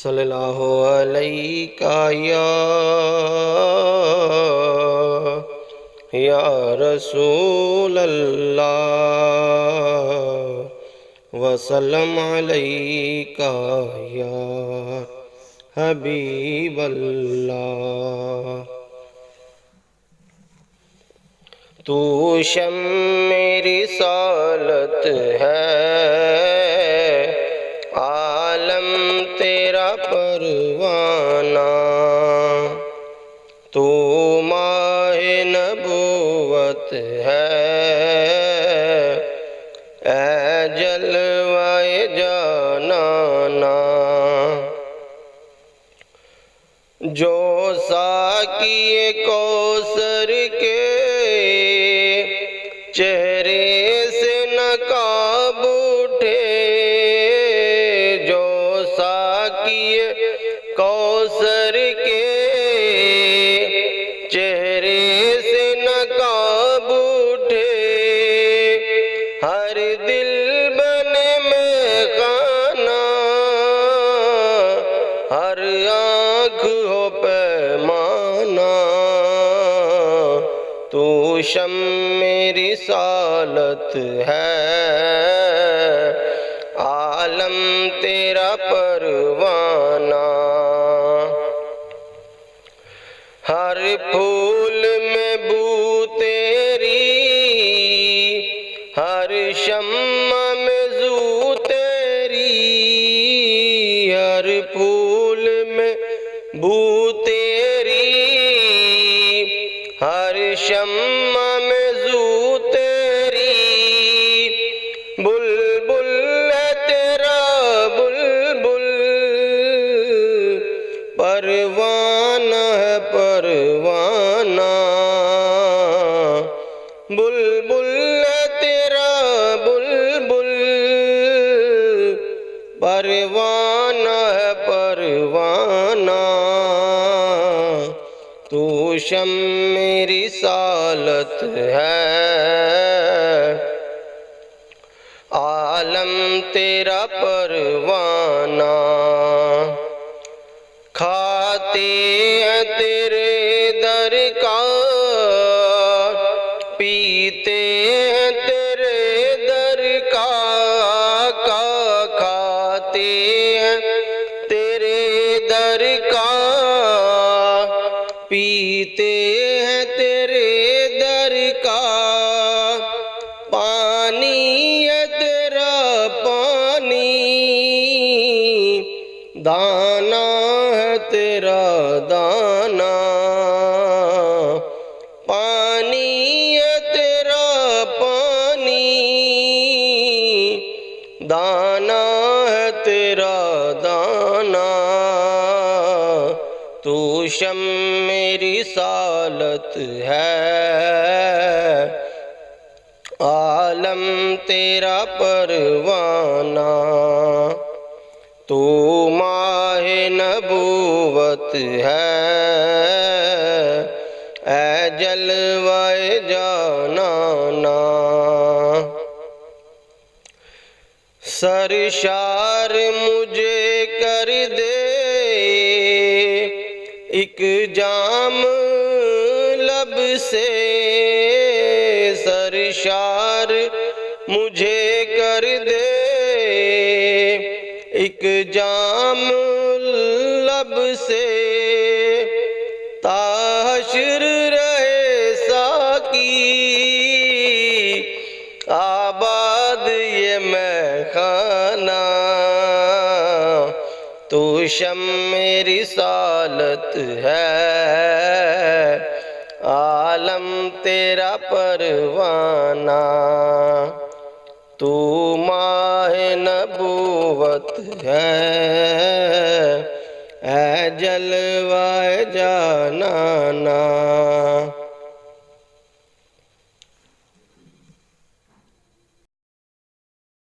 صلی اللہ علیہ یا رسول اللہ وسلم علیک یا حبیب اللہ۔ تو شمع رسالت ہے، عالم تیرا پروانہ، تو ماہ نبوت ہے، اے جلوہ جانانا۔ جو ساقی کوثر کے چہرے سے نقاب اٹھے، جو ساقی کوثر کے چہرے سے نقاب اٹھے، ہر دل بنے میں خانہ، ہر آنکھ ہو پیمانہ۔ تو شمع رسالت ہے، عالم تیرا پروانہ، ہر پھول میں بو تیری، ہر شمع میں زو تیری، ہر پھول میں بو تیری، ہر شمع میں زو تیری۔ بلبل ہے تیرا بلبل، پروانہ ہے پروانہ، بلبل ہے تیرا بلبل، پروانہ ہے پروانہ۔ تو شمع رسالت ہے، عالم تیرا پروانہ، کھاتے ہیں تیرے در کا، پیتے ہیں تیرے در کا، کھاتے ہیں تیرے در کا، پیتے ہیں تیرے در کا، پانی ہے تیرا پانی، دانا ہے تیرا دانا، پانی ہے تیرا پانی، دانا ہے تیرا دانا۔ تو شمع رسالت ہے، عالم تیرا پروانہ، تو ماہ نبوت ہے، اے جلوہ جانانا۔ سرشار مجھے کر دے ایک جام لب سے، سرشار مجھے کر دے ایک جام لب سے، تا حشر رہے ساقی آباد یہ میں خانہ۔ تو شمع رسالت ہے، عالم تیرا پروانہ، تو ماہ نبوت ہے، اے جلوہ جانانا۔